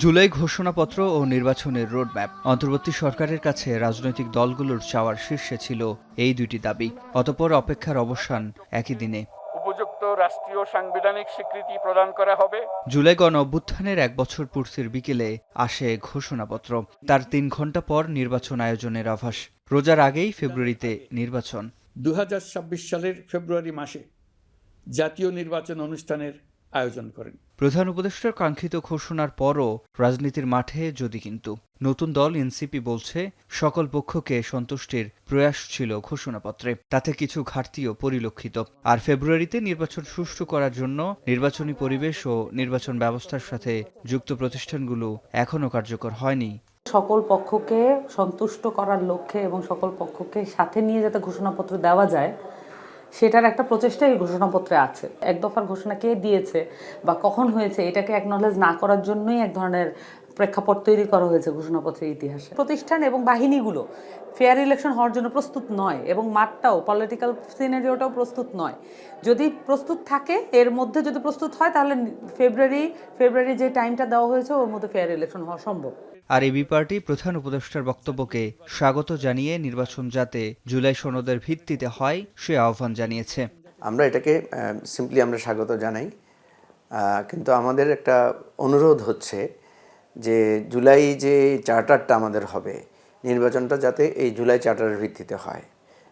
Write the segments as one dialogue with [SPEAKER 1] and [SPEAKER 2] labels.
[SPEAKER 1] জুলাই ঘোষণাপত্র ও নির্বাচনের রোডম্যাপ। অন্তর্বর্তী সরকারের কাছে রাজনৈতিক দলগুলোর চাওয়ার শীর্ষে ছিল এই দুইটি দাবি। অতঃপর অপেক্ষার অবসান একই দিনে।
[SPEAKER 2] উপযুক্ত রাষ্ট্রীয় সাংবিধানিক স্বীকৃতি প্রদান করা হবে।
[SPEAKER 1] জুলাই গণ অভ্যুত্থানের 1 বছর পূর্তির বিকেলে আসে ঘোষণাপত্র। তার 3 ঘণ্টা পর নির্বাচন আয়োজনের আভাস। রোজার আগেই ফেব্রুয়ারিতে নির্বাচন।
[SPEAKER 2] 2026 সালের ফেব্রুয়ারি মাসে জাতীয় নির্বাচন অনুষ্ঠানের আয়োজন করেন।
[SPEAKER 1] প্রধান উপদেষ্টার কাঙ্ক্ষিত ঘোষণার পরও রাজনীতির মাঠে যদি কিন্তু নতুন দল এনসিপি বলছে সকল পক্ষকে সন্তুষ্টির প্রয়াস ছিল ঘোষণাপত্রে, তাতে কিছু ঘাটতিও পরিলক্ষিত। আর ফেব্রুয়ারিতে নির্বাচন সুষ্ঠু করার জন্য নির্বাচনী পরিবেশ ও নির্বাচন ব্যবস্থার সাথে যুক্ত প্রতিষ্ঠানগুলো এখনও কার্যকর হয়নি।
[SPEAKER 3] সকল পক্ষকে সন্তুষ্ট করার লক্ষ্যে এবং সকল পক্ষকে সাথে নিয়ে যাতে ঘোষণাপত্র দেওয়া যায় সেটার একটা প্রচেষ্টা এই ঘোষণাপত্রে আছে। এক দফার ঘোষণা কে দিয়েছে বা কখন হয়েছে এটাকে অ্যাকনলেজ না করার জন্যই এক ধরনের প্রেক্ষাপট তৈরি করা হয়েছে ঘোষণাপত্রের ইতিহাসে। প্রতিষ্ঠান এবং বাহিনীগুলো ফেয়ার ইলেকশন হওয়ার জন্য প্রস্তুত নয় এবং মাঠটাও পলিটিক্যাল সিনারিওটাও প্রস্তুত নয়। যদি প্রস্তুত থাকে, এর মধ্যে যদি প্রস্তুত হয়, তাহলে ফেব্রুয়ারি যে টাইমটা দেওয়া হয়েছে ওর মধ্যে ফেয়ার ইলেকশন হওয়া সম্ভব।
[SPEAKER 1] আর এবি পার্টি প্রধান উপদেষ্টার বক্তব্যকে স্বাগত জানিয়ে নির্বাচন যাতে জুলাই সনদের ভিত্তিতে হয় সে আহ্বান জানিয়েছে।
[SPEAKER 4] আমরা এটাকে সিম্পলি আমরা স্বাগত জানাই, কিন্তু আমাদের একটা অনুরোধ হচ্ছে যে জুলাই যে চার্টারটা আমাদের হবে, নির্বাচনটা যাতে এই জুলাই চার্টারের ভিত্তিতে হয়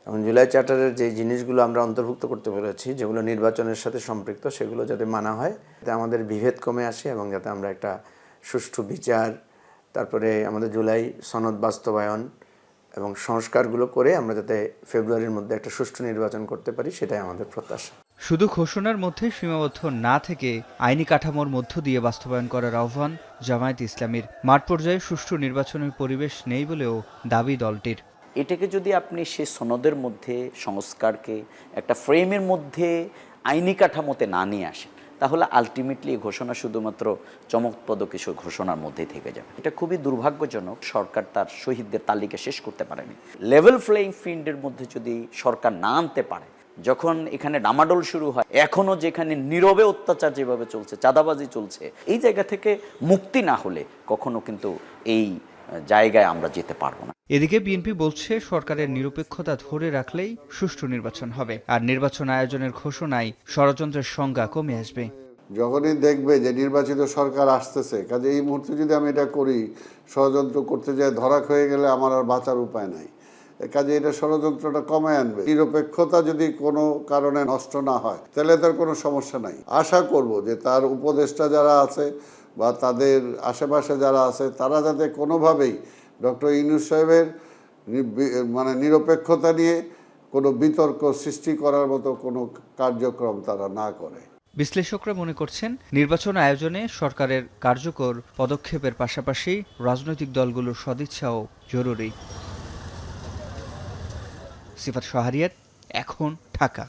[SPEAKER 4] এবং জুলাই চার্টারের যে জিনিসগুলো আমরা অন্তর্ভুক্ত করতে পেরেছি যেগুলো নির্বাচনের সাথে সম্পৃক্ত সেগুলো যাতে মানা হয়, যাতে আমাদের বিভেদ কমে আসে এবং যাতে আমরা একটা সুষ্ঠু বিচার, তারপরে আমাদের জুলাই সনদ বাস্তবায়ন এবং সংস্কারগুলো করে আমরা যাতে ফেব্রুয়ারির মধ্যে একটা সুষ্ঠু নির্বাচন করতে পারি, সেটাই আমাদের প্রত্যাশা।
[SPEAKER 1] শুধু ঘোষণার মধ্যে সীমাবদ্ধ না থেকে আইনি কাঠামোর মধ্য দিয়ে বাস্তবায়ন করার আহ্বান জামায়াত ইসলামীর। মাঠ পর্যায়ে সুষ্ঠু নির্বাচনের পরিবেশ নেই বলেও দাবি দলটির।
[SPEAKER 5] এটাকে যদি আপনি সে সনদের মধ্যে সংস্কারকে একটা ফ্রেমের মধ্যে আইনি কাঠামোতে না নিয়ে আসেন, তাহলে আলটিমেটলি এই ঘোষণা শুধুমাত্র চমকপ্রদ কিছু ঘোষণার মধ্যেই থেকে যাবে। এটা খুবই দুর্ভাগ্যজনক। সরকার তার শহীদদের তালিকা শেষ করতে পারেনি। লেভেল প্লেইং ফিল্ডের মধ্যে যদি সরকার না আনতে পারে, যখন এখানে ডামাডোল শুরু হয়, এখনও যেখানে নীরবে অত্যাচার যেভাবে চলছে, চাঁদাবাজি চলছে, এই জায়গা থেকে মুক্তি না হলে কখনো কিন্তু এই জায়গায় আমরা যেতে পারবো না।
[SPEAKER 1] এদিকে বিএনপি বলছে সরকারের নিরপেক্ষতা ধরে রাখলেই সুষ্ঠু নির্বাচন হবে, আর নির্বাচন আয়োজনের ঘোষণায় ষড়যন্ত্রের সংজ্ঞা কমে আসবে।
[SPEAKER 6] যখনই দেখবে যে নির্বাচিত সরকার আসতেছে, কাজে এই মুহূর্তে যদি আমি এটা করি, ষড়যন্ত্র করতে যায়, ধরা হয়ে গেলে আমার আর বাঁচার উপায় নাই। কাজে এটা ষড়যন্ত্রটা কমে আনবে। নিরপেক্ষতা যদি কোনো কারণে নষ্ট না হয় তাহলে তার কোনো সমস্যা নাই। আশা করব যে তার উপদেষ্টা যারা আছে বা তাদের আশেপাশে যারা আছে তারা যাতে কোনোভাবেই ডক্টর ইউনূস সাহেবের নিরপেক্ষতা নিয়ে কোনো বিতর্ক সৃষ্টি করার মতো কোনো কার্যক্রম তারা না করে।
[SPEAKER 1] বিশ্লেষকরা মনে করছেন নির্বাচন আয়োজনে সরকারের কার্যকর পদক্ষেপের পাশাপাশি রাজনৈতিক দলগুলোর সদিচ্ছাও জরুরি। সিফাত শাহরিয়ার, এখন ঢাকা।